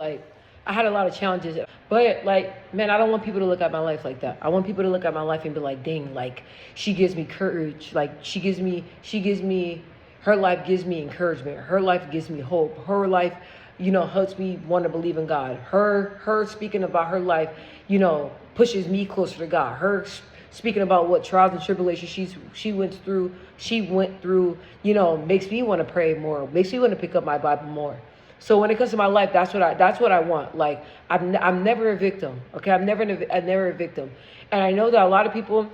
Like, I had a lot of challenges, but like, man, I don't want people to look at my life like that. I want people to look at my life and be like, dang, like she gives me courage. Like her life gives me encouragement. Her life gives me hope. Her life, helps me want to believe in God. Her speaking about her life, pushes me closer to God. Her speaking about what trials and tribulations she went through, makes me want to pray more, makes me want to pick up my Bible more. So when it comes to my life, that's what I want. Like I'm never a victim. Okay, I'm never a victim. And I know that a lot of people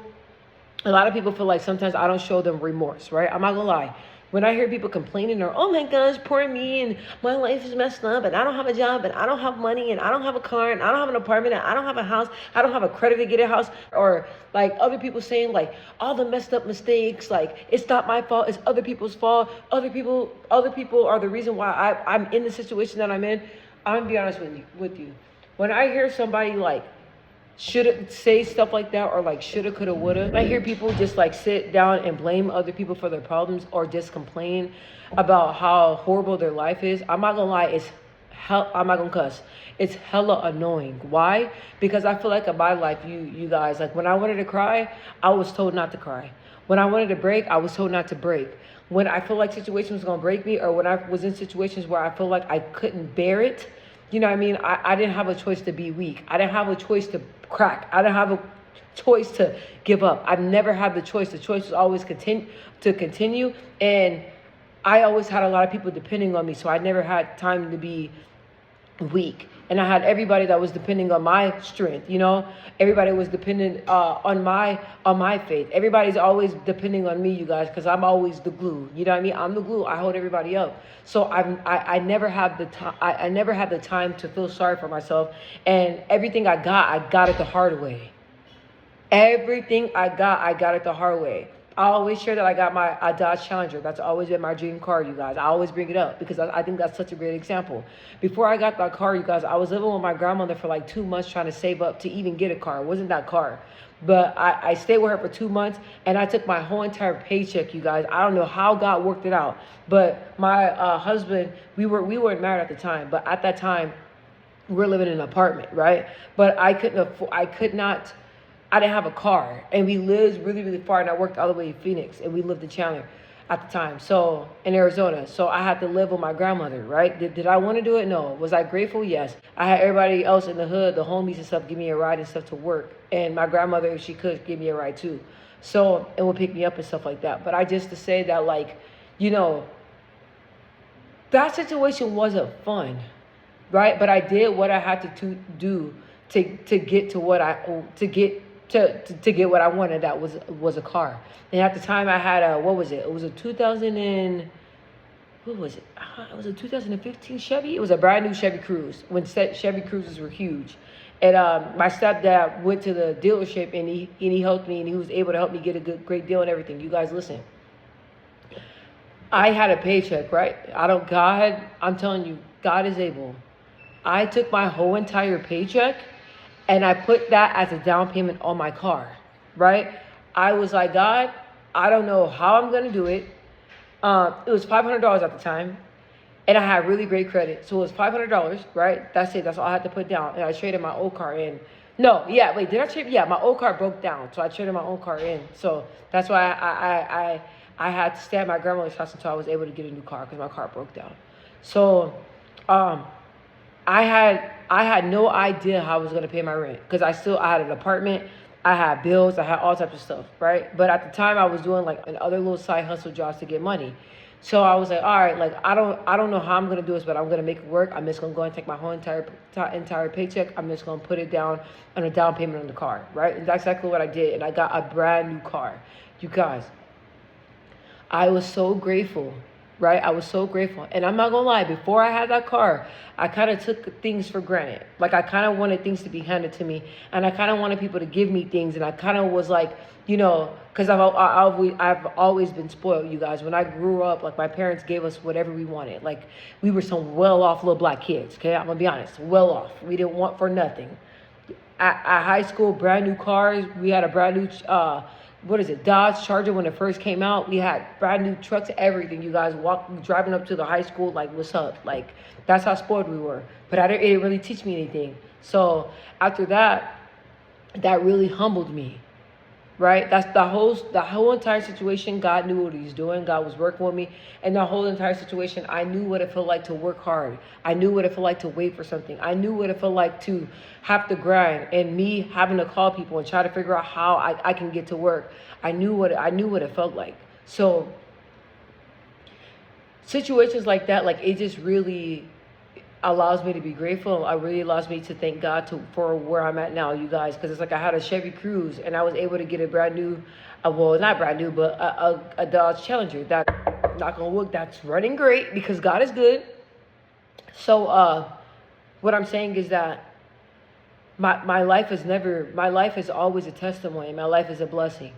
feel like sometimes I don't show them remorse, right? I'm not gonna lie. When I hear people complaining or, oh my gosh, poor me, and my life is messed up, and I don't have a job, and I don't have money, and I don't have a car, and I don't have an apartment, and I don't have a house, I don't have a credit to get a house, or like other people saying like all the messed up mistakes, like it's not my fault, it's other people's fault. Other people are the reason why I'm in the situation that I'm in. I'm gonna be honest with you. When I hear somebody like should say stuff like that, or like shoulda, coulda, woulda, I hear people just like sit down and blame other people for their problems, or just complain about how horrible their life is. I'm not gonna lie, I'm not gonna cuss. It's hella annoying. Why? Because I feel like in my life, you guys, like when I wanted to cry, I was told not to cry. When I wanted to break, I was told not to break. When I feel like situations was gonna break me, or when I was in situations where I feel like I couldn't bear it, you know what I mean? I didn't have a choice to be weak. I didn't have a choice to crack. I didn't have a choice to give up. I've never had the choice. The choice was always continue. And I always had a lot of people depending on me. So I never had time to be weak. And I had everybody that was depending on my strength, everybody was dependent on my faith. Everybody's always depending on me, you guys, because I'm always the glue. You know what I mean? I'm the glue. I hold everybody up. So I never have the time. I never had the time to feel sorry for myself. And everything I got it the hard way. Everything I got it the hard way. I always share that I got a Dodge Challenger. That's always been my dream car, you guys. I always bring it up because I think that's such a great example. Before I got that car, you guys, I was living with my grandmother for like 2 months trying to save up to even get a car. It wasn't that car. But I stayed with her for 2 months, and I took my whole entire paycheck, you guys. I don't know how God worked it out. But my husband, we weren't married at the time. But at that time, we were living in an apartment, right? But I didn't have a car, and we lived really, really far, and I worked all the way in Phoenix, and we lived in Chandler at the time, so in Arizona. So I had to live with my grandmother, right? Did I want to do it? No. Was I grateful? Yes. I had everybody else in the hood, the homies and stuff, give me a ride and stuff to work, and my grandmother, if she could, give me a ride too. So it would pick me up and stuff like that. But I just to say that, like, that situation wasn't fun, right? But I did what I had to do to get to what to get what I wanted. That was a car. And at the time I had what was it? It was a 2000 and what was it? It was a 2015 Chevy. It was a brand new Chevy Cruze when Chevy Cruzes were huge. And my stepdad went to the dealership, and he helped me, and he was able to help me get a great deal and everything. You guys listen. I had a paycheck, right? I'm telling you, God is able. I took my whole entire paycheck and I put that as a down payment on my car, right? I was like, God, I don't know how I'm going to do it. It was $500 at the time, and I had really great credit. So it was $500, right? That's it. That's all I had to put down. And I traded my old car in. No, yeah, wait, did I trade? Yeah, my old car broke down, so I traded my own car in. So that's why I had to stay at my grandmother's house until I was able to get a new car because my car broke down. So I had no idea how I was going to pay my rent because I had an apartment, I had bills, I had all types of stuff, right? But at the time I was doing like other little side hustle jobs to get money. So I was like, all right, like I don't know how I'm going to do this, but I'm going to make it work. I'm just going to go and take my whole entire paycheck. I'm just going to put it down on a down payment on the car, right? And that's exactly what I did. And I got a brand new car. You guys, I was so grateful, right? I was so grateful. And I'm not going to lie, before I had that car, I kind of took things for granted. Like I kind of wanted things to be handed to me, and I kind of wanted people to give me things. And I kind of was like, because I've always been spoiled, you guys. When I grew up, like my parents gave us whatever we wanted. Like we were some well-off little black kids, okay? I'm going to be honest, well-off. We didn't want for nothing. At high school, brand new cars. We had a brand new what is it, Dodge Charger when it first came out. We had brand new trucks, everything. You guys driving up to the high school, like, what's up? Like, that's how spoiled we were. But it didn't really teach me anything. So after that, that really humbled me. Right? That's the whole entire situation. God knew what he was doing. God was working with me. And the whole entire situation, I knew what it felt like to work hard. I knew what it felt like to wait for something. I knew what it felt like to have to grind, and me having to call people and try to figure out how I can get to work. I knew what it felt like. So situations like that, like, it just really allows me to be grateful. It really allows me to thank God for where I'm at now, you guys. Because it's like I had a Chevy Cruze, and I was able to get a brand new, well, not brand new, but a Dodge Challenger. That, knock on wood, that's running great because God is good. So what I'm saying is that my life is always a testimony. My life is a blessing.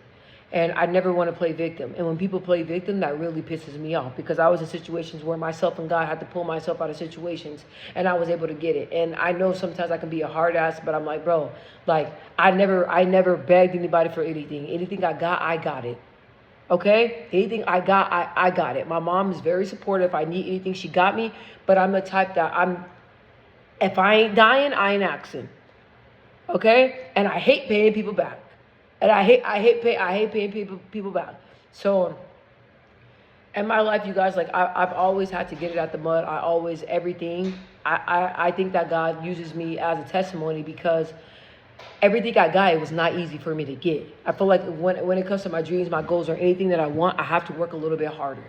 And I never want to play victim. And when people play victim, that really pisses me off, because I was in situations where myself and God had to pull myself out of situations, and I was able to get it. And I know sometimes I can be a hard ass, but I'm like, bro, like, I never begged anybody for anything. Anything I got it. Okay? Anything I got it. My mom is very supportive. If I need anything, she got me. But I'm the type that if I ain't dying, I ain't asking. Okay? And I hate paying people back. And I hate paying people back. So in my life, you guys, like, I've always had to get it out the mud. I think that God uses me as a testimony, because everything I got, it was not easy for me to get. I feel like when it comes to my dreams, my goals, or anything that I want, I have to work a little bit harder.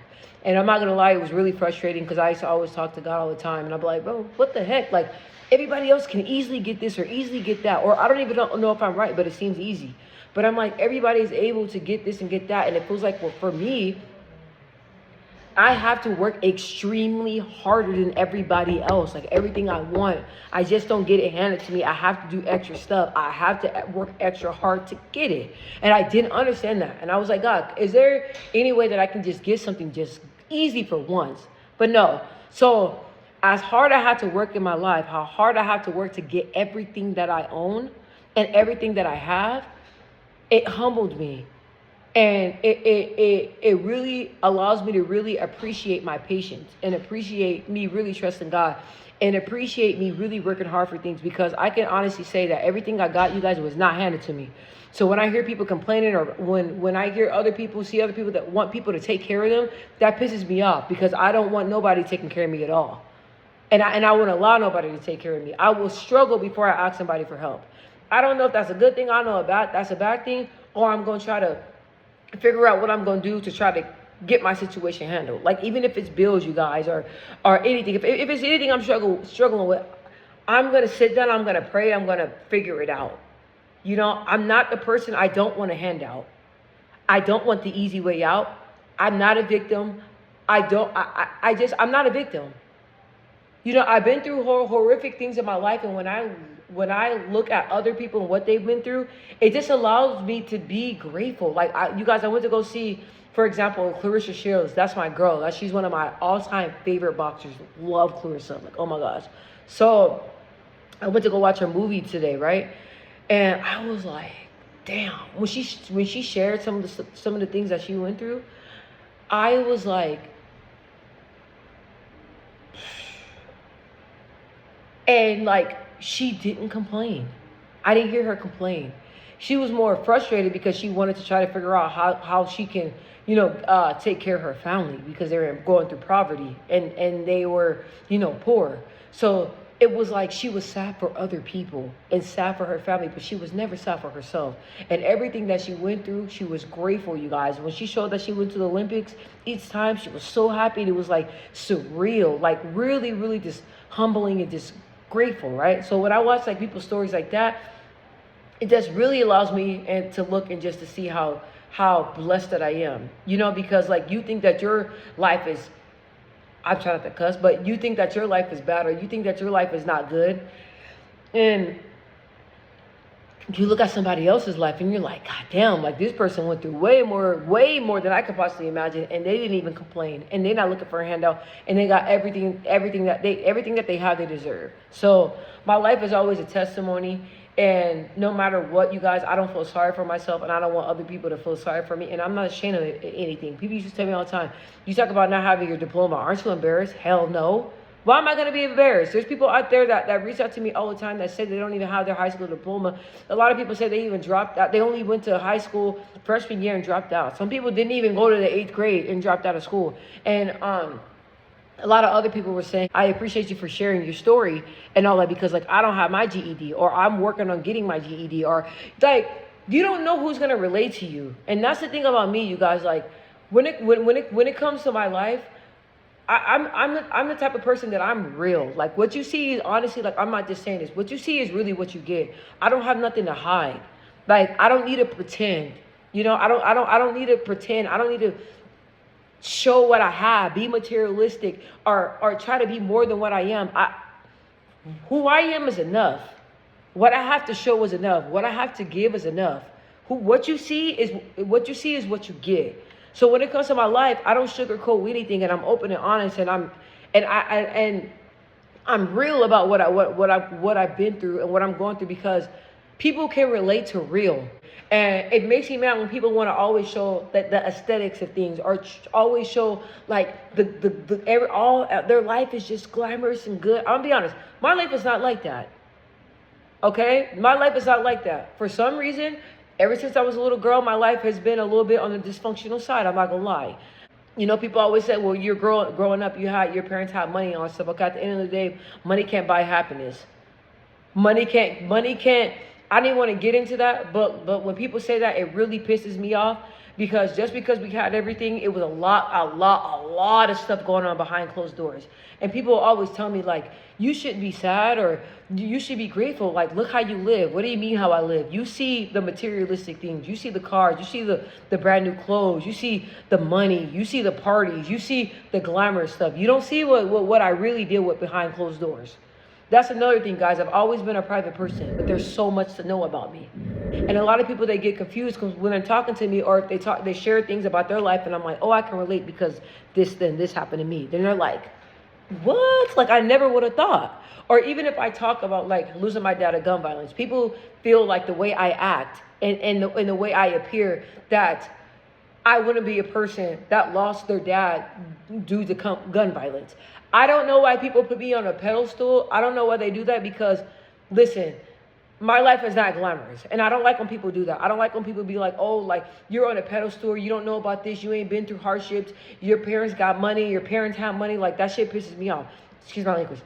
And I'm not gonna lie, it was really frustrating, because I used to always talk to God all the time, and I'd be like, bro, what the heck? Like, everybody else can easily get this or easily get that, or I don't even know if I'm right, but it seems easy. But I'm like, everybody is able to get this and get that. And it feels like, well, for me, I have to work extremely harder than everybody else. Like, everything I want, I just don't get it handed to me. I have to do extra stuff. I have to work extra hard to get it. And I didn't understand that. And I was like, God, is there any way that I can just get something just easy for once? But no. So as hard I had to work in my life, how hard I had to work to get everything that I own and everything that I have, it humbled me. And it really allows me to really appreciate my patience, and appreciate me really trusting God, and appreciate me really working hard for things, because I can honestly say that everything I got, you guys, was not handed to me. So when I hear people complaining, or when I hear see other people that want people to take care of them, that pisses me off, because I don't want nobody taking care of me at all. And I won't allow nobody to take care of me. I will struggle before I ask somebody for help. I don't know if that's a good thing. I know that's a bad thing, or I'm going to try to figure out what I'm going to do to try to get my situation handled. Like, even if it's bills, you guys, or anything. If it's anything I'm struggling with, I'm going to sit down, I'm going to pray, I'm going to figure it out. You know, I'm not the person, I don't want a handout. I don't want the easy way out. I'm not a victim. I'm not a victim. You know, I've been through horrific things in my life, and when I look at other people and what they've been through, it just allows me to be grateful. Like, you guys, I went to go see, for example, Claressa Shields. That's my girl. She's one of my all-time favorite boxers. Love Claressa. Like, oh my gosh. So I went to go watch her movie today, right? And I was like, damn. When she shared some of the things that she went through, I was like, and like, she didn't complain. I didn't hear her complain. She was more frustrated because she wanted to try to figure out how she can, take care of her family, because they were going through poverty, and they were, poor. So it was like she was sad for other people and sad for her family, but she was never sad for herself. And everything that she went through, she was grateful, you guys. When she showed that she went to the Olympics, each time she was so happy. And it was like surreal, like really, really just humbling and just grateful, right? So when I watch like people's stories like that, it just really allows me to look and just to see how blessed that I am, because like, you think that your life is, I'm trying not to cuss, but you think that your life is bad, or you think that your life is not good, and you look at somebody else's life and you're like, God damn, like, this person went through way more than I could possibly imagine, and they didn't even complain, and they're not looking for a handout, and they got everything that they have, they deserve. So my life is always a testimony, And no matter what, you guys, I don't feel sorry for myself, and I don't want other people to feel sorry for me. And I'm not ashamed of anything. People used to tell me all the time, you talk about not having your diploma. Aren't you embarrassed? Hell no. Why am I going to be embarrassed? There's people out there that reach out to me all the time that say they don't even have their high school diploma. A lot of people say they even dropped out. They only went to high school freshman year and dropped out. Some people didn't even go to the 8th grade and dropped out of school. And a lot of other people were saying, I appreciate you for sharing your story and all that, because like I don't have my GED, or I'm working on getting my GED, or like you don't know who's going to relate to you. And that's the thing about me, you guys. Like when it comes to my life, I'm the type of person that I'm real. Like what you see is honestly, like I'm not just saying this. What you see is really what you get. I don't have nothing to hide. Like I don't need to pretend. You know, I don't need to pretend. I don't need to show what I have, be materialistic, or try to be more than what I am. Who I am is enough. What I have to show is enough. What I have to give is enough. What you see is what you get. So when it comes to my life, I don't sugarcoat anything, and I'm open and honest, and I'm real about what I've been through and what I'm going through, because people can relate to real. And it makes me mad when people want to always show that the aesthetics of things, or always show like all their life is just glamorous and good. I'll be honest, my life is not like that. Okay, my life is not like that. For some reason, ever since I was a little girl, my life has been a little bit on the dysfunctional side. I'm not gonna lie. You know, people always say, well, you're growing up, your parents had money on stuff. Okay, at the end of the day, money can't buy happiness. Money can't. I didn't want to get into that, but when people say that, it really pisses me off, because just because we had everything, it was a lot of stuff going on behind closed doors. And people always tell me like, you shouldn't be sad, or you should be grateful. Like, look how you live. What do you mean how I live? You see the materialistic things. You see the cars. You see the brand new clothes. You see the money. You see the parties. You see the glamorous stuff. You don't see what I really deal with behind closed doors. That's another thing, guys. I've always been a private person, but there's so much to know about me. And a lot of people, they get confused because when they're talking to me, or if they share things about their life, and I'm like, oh, I can relate because this happened to me. Then they're like, what? Like, I never would have thought. Or even if I talk about like losing my dad to gun violence, people feel like the way I act and the way I appear, that I wouldn't be a person that lost their dad due to gun violence. I don't know why people put me on a pedestal. I don't know why they do that, because, listen, my life is not glamorous. And I don't like when people do that. I don't like when people be like, oh, like, you're on a pedestal, you don't know about this, you ain't been through hardships, your parents got money, your parents have money. Like, that shit pisses me off. Excuse my language.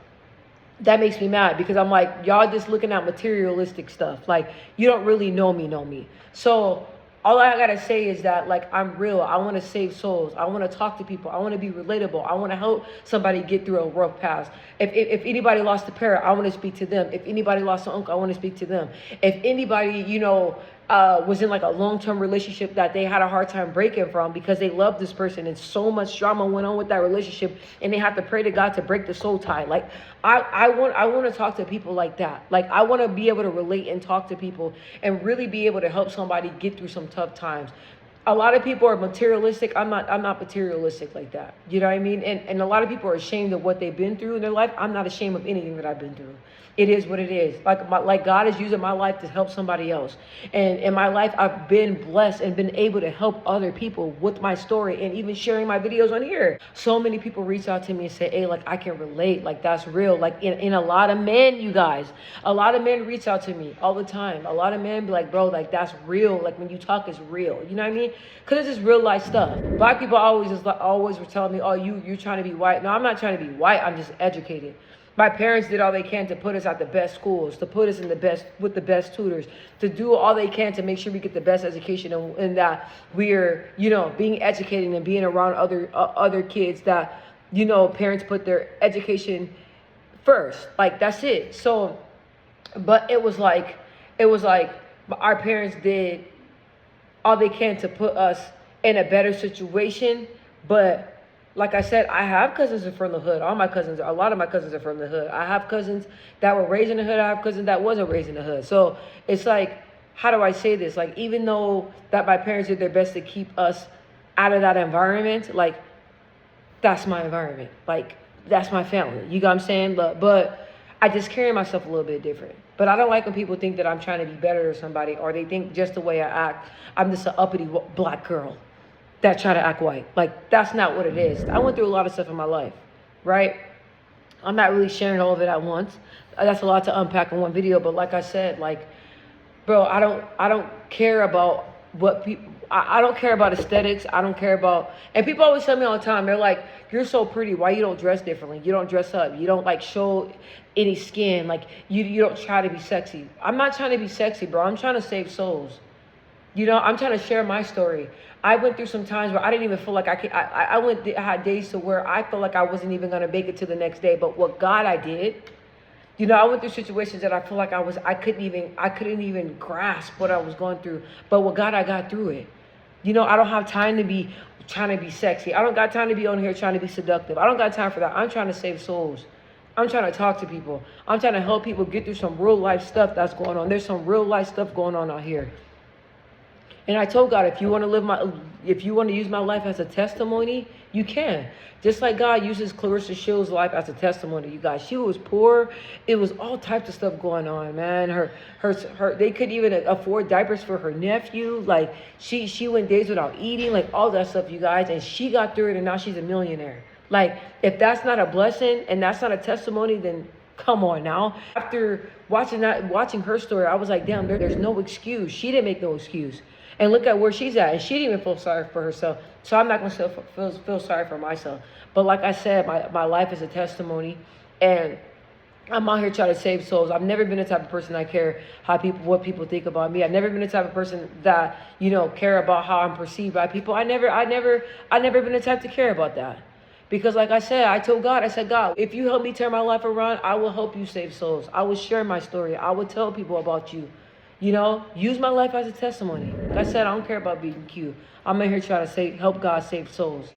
That makes me mad, because I'm like, y'all just looking at materialistic stuff. Like, you don't really know me. So all I gotta say is that, like, I'm real. I want to save souls. I want to talk to people. I want to be relatable. I want to help somebody get through a rough path. If anybody lost a parent, I want to speak to them. If anybody lost an uncle, I want to speak to them. If anybody, was in like a long-term relationship that they had a hard time breaking from because they loved this person, and so much drama went on with that relationship, and they have to pray to God to break the soul tie. Like, I want to talk to people like that. Like, I want to be able to relate and talk to people and really be able to help somebody get through some tough times. A lot of people are materialistic. I'm not materialistic like that. You know what I mean? And a lot of people are ashamed of what they've been through in their life. I'm not ashamed of anything that I've been through. It is what it is. Like God is using my life to help somebody else. And in my life, I've been blessed and been able to help other people with my story, and even sharing my videos on here. So many people reach out to me and say, hey, like, I can relate. Like, that's real. Like, in a lot of men, you guys, a lot of men reach out to me all the time. A lot of men be like, bro, like, that's real. Like, when you talk, it's real. You know what I mean? Because it's just real life stuff. Black people always were telling me, oh, you're trying to be white. No, I'm not trying to be white. I'm just educated. My parents did all they can to put us at the best schools, to put us with the best tutors, to do all they can to make sure we get the best education, and that we're, being educated and being around other kids that, parents put their education first. Like, that's it. So, but it was like our parents did all they can to put us in a better situation, but like I said, I have cousins from the hood. A lot of my cousins are from the hood. I have cousins that were raised in the hood. I have cousins that wasn't raised in the hood. So it's like, how do I say this? Like, even though that my parents did their best to keep us out of that environment, like, that's my environment. Like, that's my family. You know what I'm saying? But I just carry myself a little bit different. But I don't like when people think that I'm trying to be better than somebody, or they think just the way I act, I'm just an uppity black girl that try to act white. Like, that's not what it is. I went through a lot of stuff in my life, right? I'm not really sharing all of it at once. That's a lot to unpack in one video. But like I said, like, bro, I don't care about what people. I don't care about aesthetics. I don't care about. And people always tell me all the time, they're like, "You're so pretty. Why you don't dress differently? You don't dress up. You don't like show any skin. Like you don't try to be sexy." I'm not trying to be sexy, bro. I'm trying to save souls. You know, I'm trying to share my story. I went through some times where I didn't even feel like I could. I had days to where I felt like I wasn't even gonna make it to the next day. But what God I did. You know, I went through situations that I feel like I couldn't even grasp what I was going through. But with God, I got through it. You know, I don't have time to be trying to be sexy. I don't got time to be on here trying to be seductive. I don't got time for that. I'm trying to save souls. I'm trying to talk to people. I'm trying to help people get through some real life stuff that's going on. There's some real life stuff going on out here. And I told God, if you want to use my life as a testimony, you can. Just like God uses Clarissa Shields' life as a testimony, you guys. She was poor. It was all types of stuff going on, man. They couldn't even afford diapers for her nephew. Like she went days without eating, like all that stuff, you guys. And she got through it, and now she's a millionaire. Like, if that's not a blessing and that's not a testimony, then come on now. After watching her story, I was like, damn, there's no excuse. She didn't make no excuse. And look at where she's at. And she didn't even feel sorry for herself. So I'm not going to feel sorry for myself. But like I said, my life is a testimony. And I'm out here trying to save souls. I've never been the type of person I care what people think about me. I've never been the type of person that, you know, care about how I'm perceived by people. I never been the type to care about that. Because like I said, I told God, I said, God, if you help me turn my life around, I will help you save souls. I will share my story. I will tell people about you. You know, use my life as a testimony. Like I said, I don't care about being cute. I'm in here trying to help God save souls.